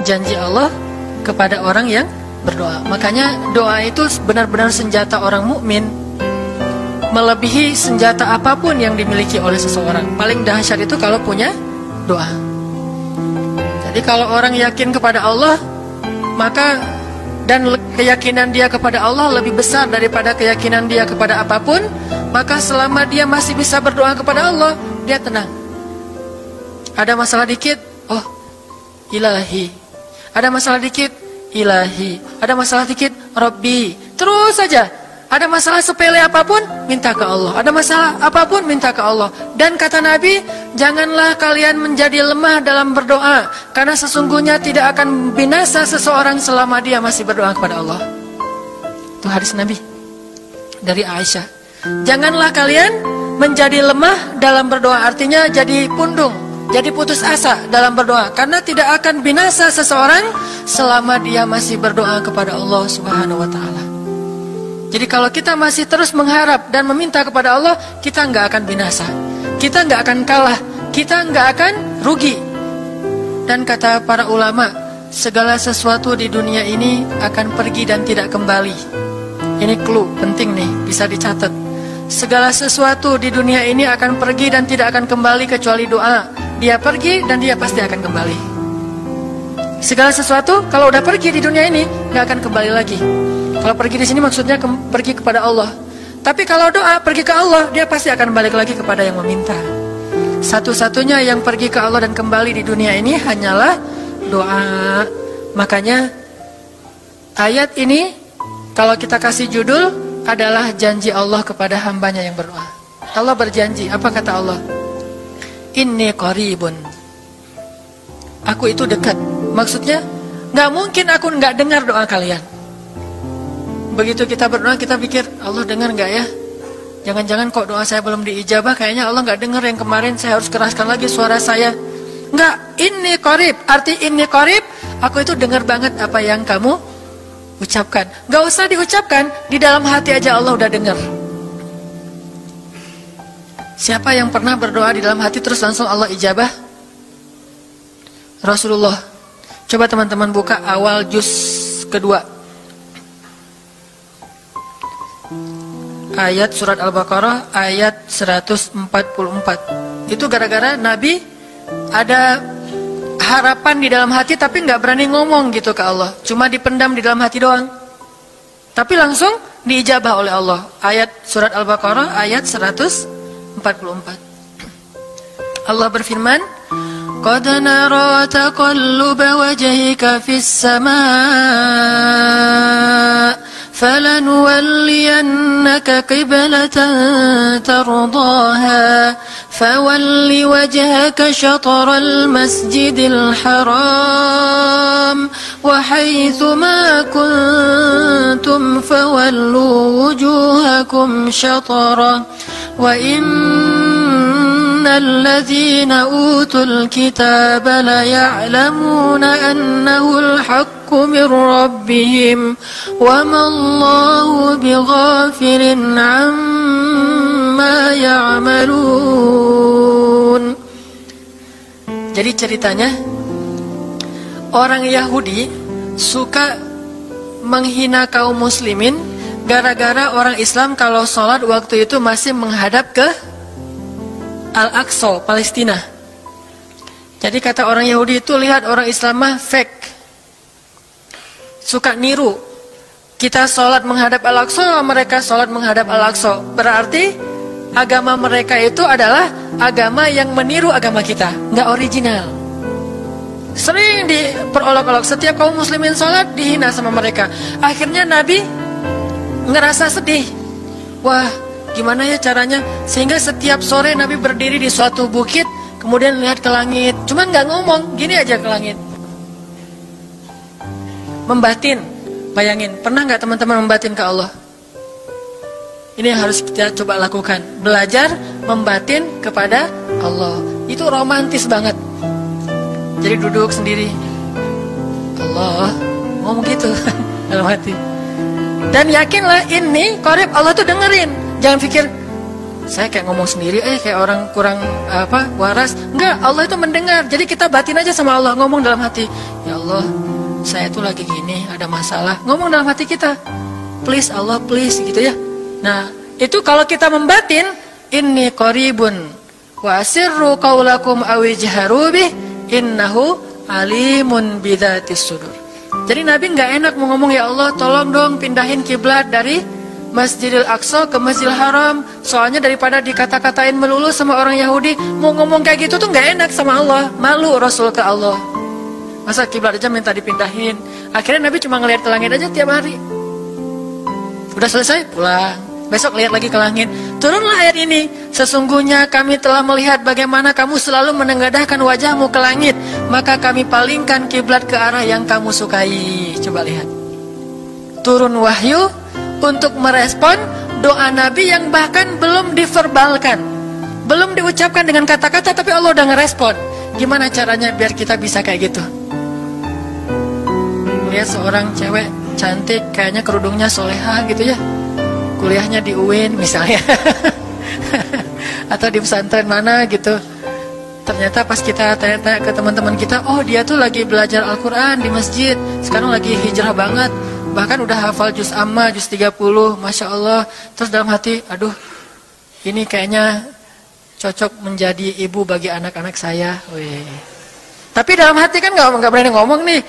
janji Allah kepada orang yang berdoa. Makanya doa itu benar-benar senjata orang mukmin, melebihi senjata apapun yang dimiliki oleh seseorang. Paling dahsyat itu kalau punya doa. Jadi kalau orang yakin kepada Allah, maka dan keyakinan dia kepada Allah lebih besar daripada keyakinan dia kepada apapun, maka selama dia masih bisa berdoa kepada Allah, dia tenang. Ada masalah dikit, oh Ilahi. Ada masalah dikit, Ilahi. Ada masalah dikit, Rabbi. Terus saja. Ada masalah sepele apapun, minta ke Allah. Ada masalah apapun, minta ke Allah. Dan kata Nabi, janganlah kalian menjadi lemah dalam berdoa, karena sesungguhnya tidak akan binasa seseorang selama dia masih berdoa kepada Allah. Itu hadis Nabi dari Aisyah. Janganlah kalian menjadi lemah dalam berdoa, artinya jadi pundung, jadi putus asa dalam berdoa, karena tidak akan binasa seseorang selama dia masih berdoa kepada Allah Subhanahu wa ta'ala. Jadi kalau kita masih terus mengharap dan meminta kepada Allah, kita nggak akan binasa, kita nggak akan kalah, kita nggak akan rugi. Dan kata para ulama, segala sesuatu di dunia ini akan pergi dan tidak kembali. Ini clue penting nih, bisa dicatat. Segala sesuatu di dunia ini akan pergi dan tidak akan kembali kecuali doa. Dia pergi dan dia pasti akan kembali. Segala sesuatu kalau udah pergi di dunia ini nggak akan kembali lagi. Kalau pergi di sini maksudnya pergi kepada Allah. Tapi kalau doa pergi ke Allah, dia pasti akan balik lagi kepada yang meminta. Satu-satunya yang pergi ke Allah dan kembali di dunia ini hanyalah doa. Makanya ayat ini kalau kita kasih judul adalah janji Allah kepada hambanya yang berdoa. Allah berjanji, apa kata Allah? Inni qaribun. Aku itu dekat. Maksudnya nggak mungkin aku nggak dengar doa kalian. Begitu kita berdoa, kita pikir Allah dengar nggak ya? Jangan-jangan kok doa saya belum diijabah, kayaknya Allah nggak dengar yang kemarin, saya harus keraskan lagi suara saya. Nggak, inni qarib. Arti inni qarib, aku itu dengar banget apa yang kamu ucapkan. Nggak usah diucapkan, di dalam hati aja Allah udah dengar. Siapa yang pernah berdoa di dalam hati terus langsung Allah ijabah? Rasulullah. Coba teman-teman buka awal juz kedua. Ayat surat Al-Baqarah ayat 144. Itu gara-gara Nabi ada harapan di dalam hati tapi nggak berani ngomong gitu ke Allah. Cuma dipendam di dalam hati doang. Tapi langsung diijabah oleh Allah. Ayat surat Al-Baqarah ayat 144. Allah berfirman, "Qad nara taqalluba wajhika fis samaa, فلنولينك قبلة ترضاها فول وجهك شطر المسجد الحرام وحيث ما كنتم فولوا وجوهكم شطره وإن الذين أوتوا الكتاب ليعلمون أنه الحق من ربهم وما الله بغافل عما يعملون. Jadi ceritanya orang Yahudi suka menghina kaum muslimin gara-gara orang Islam kalau sholat waktu itu masih menghadap ke Al-Aqsa, Palestina. Jadi kata orang Yahudi itu, lihat orang Islam mah fake, suka niru. Kita sholat menghadap Al-Aqsa, mereka sholat menghadap Al-Aqsa. Berarti agama mereka itu adalah agama yang meniru agama kita, nggak original. Sering diperolok-olok, setiap kaum muslimin sholat dihina sama mereka. Akhirnya Nabi ngerasa sedih. Wah, gimana ya caranya? Sehingga setiap sore Nabi berdiri di suatu bukit, kemudian lihat ke langit. Cuman nggak ngomong, gini aja ke langit. Membatin, bayangin. Pernah nggak teman-teman membatin ke Allah? Ini yang harus kita coba lakukan. Belajar membatin kepada Allah. Itu romantis banget. Jadi duduk sendiri, Allah, ngomong gitu dalam hati. Dan yakinlah ini qarib, Allah tuh dengerin. Jangan pikir saya kayak ngomong sendiri, kayak orang kurang waras. Enggak, Allah itu mendengar. Jadi kita batin aja sama Allah, ngomong dalam hati, ya Allah, saya tuh lagi gini, ada masalah. Ngomong dalam hati kita, please Allah, please, gitu ya. Nah, itu kalau kita membatin, inni qaribun wa asirru qaulakum awijharu bih innahu alimun bidzatis sudur. Jadi Nabi nggak enak mau ngomong, ya Allah tolong dong pindahin kiblat dari Masjidil Aqsa ke Masjidil Haram. Soalnya daripada dikata-katain melulu sama orang Yahudi, mau ngomong kayak gitu tuh nggak enak sama Allah. Malu Rasul ke Allah. Masa kiblat aja minta dipindahin. Akhirnya Nabi cuma ngelihat ke langit aja tiap hari. Udah selesai pulang. Besok lihat lagi ke langit. Turunlah ayat ini. Sesungguhnya kami telah melihat bagaimana kamu selalu menengadahkan wajahmu ke langit, maka kami palingkan kiblat ke arah yang kamu sukai. Coba lihat. Turun wahyu untuk merespon doa Nabi yang bahkan belum diverbalkan, belum diucapkan dengan kata-kata, tapi Allah udah ngerespon. Gimana caranya biar kita bisa kayak gitu? Lihat seorang cewek cantik, kayaknya kerudungnya soleha gitu ya, kuliahnya di UIN misalnya atau di pesantren mana gitu. Ternyata pas kita tanya-tanya ke teman-teman kita, oh dia tuh lagi belajar Al-Quran di masjid, sekarang lagi hijrah banget, bahkan udah hafal juz amma, juz 30, Masya Allah. Terus dalam hati, aduh ini kayaknya cocok menjadi ibu bagi anak-anak saya. Wih. Tapi dalam hati kan nggak berani ngomong nih.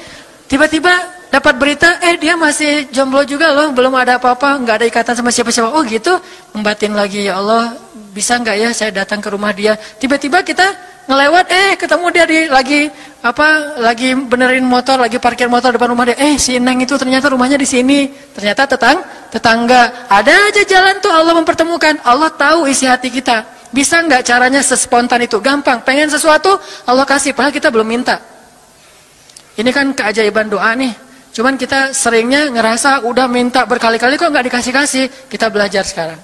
Tiba-tiba dapat berita, dia masih jomblo juga loh, belum ada apa-apa, nggak ada ikatan sama siapa-siapa. Oh gitu, membatin lagi, ya Allah bisa nggak ya saya datang ke rumah dia. Tiba-tiba kita ngelewat, ketemu dia lagi benerin motor, lagi parkir motor depan rumah dia. Si Neng itu ternyata rumahnya di sini. Ternyata tetangga. Ada aja jalan tuh Allah mempertemukan. Allah tahu isi hati kita. Bisa nggak caranya sespontan itu? Gampang. Pengen sesuatu, Allah kasih. Padahal kita belum minta. Ini kan keajaiban doa nih. Cuman kita seringnya ngerasa udah minta berkali-kali kok nggak dikasih-kasih. Kita belajar sekarang.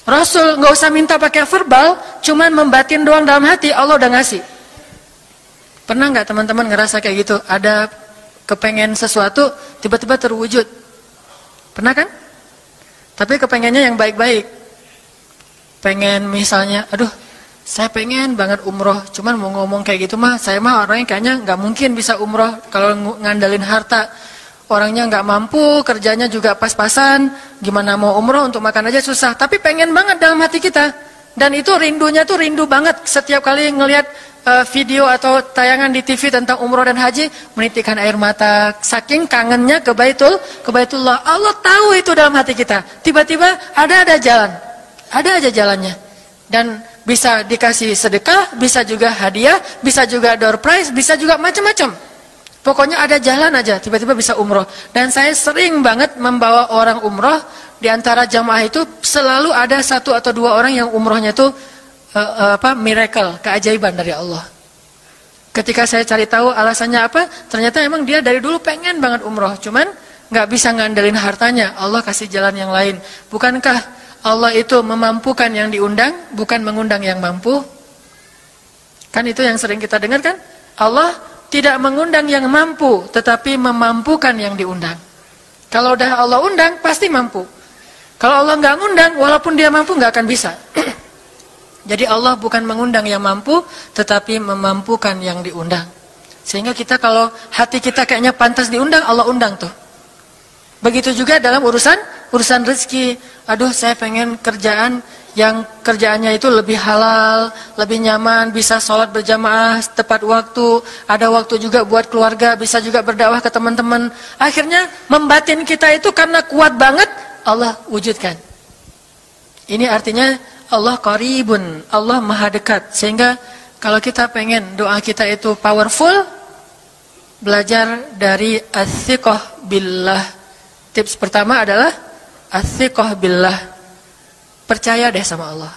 Rasul nggak usah minta pakai verbal, cuman membatin doang dalam hati, Allah udah ngasih. Pernah nggak teman-teman ngerasa kayak gitu? Ada kepengen sesuatu, tiba-tiba terwujud. Pernah kan? Tapi kepengennya yang baik-baik. Pengen misalnya, aduh, saya pengen banget umroh, cuman mau ngomong kayak gitu mah, saya mah orangnya kayaknya nggak mungkin bisa umroh kalau ngandalin harta. Orangnya nggak mampu, kerjanya juga pas-pasan, gimana mau umroh, untuk makan aja susah. Tapi pengen banget dalam hati kita. Dan itu rindunya tuh rindu banget. Setiap kali ngelihat video atau tayangan di TV tentang umroh dan haji, menitikkan air mata. Saking kangennya ke Baitullah. Allah tahu itu dalam hati kita. Tiba-tiba ada jalan. Ada aja jalannya. Dan bisa dikasih sedekah, bisa juga hadiah, bisa juga door prize, bisa juga macam-macam. Pokoknya ada jalan aja, tiba-tiba bisa umroh. Dan saya sering banget membawa orang umroh. Di antara jamaah itu selalu ada 1 atau 2 orang yang umrohnya itu miracle, keajaiban dari Allah. Ketika saya cari tahu alasannya apa, ternyata emang dia dari dulu pengen banget umroh, cuman nggak bisa ngandelin hartanya. Allah kasih jalan yang lain. Bukankah Allah itu memampukan yang diundang, bukan mengundang yang mampu? Kan itu yang sering kita dengar kan? Allah tidak mengundang yang mampu, tetapi memampukan yang diundang. Kalau udah Allah undang, pasti mampu. Kalau Allah nggak ngundang, walaupun dia mampu nggak akan bisa. Jadi Allah bukan mengundang yang mampu, tetapi memampukan yang diundang. Sehingga kita kalau hati kita kayaknya pantas diundang, Allah undang tuh. Begitu juga dalam urusan rezeki. Aduh, saya pengen kerjaan yang kerjaannya itu lebih halal, lebih nyaman, bisa sholat berjamaah tepat waktu, ada waktu juga buat keluarga, bisa juga berdakwah ke teman-teman. Akhirnya membatin kita itu karena kuat banget, Allah wujudkan. Ini artinya Allah qaribun, Allah maha dekat. Sehingga kalau kita pengen doa kita itu powerful, belajar dari as-siqah billah. Tips pertama adalah as-siqah billah. Percaya deh sama Allah.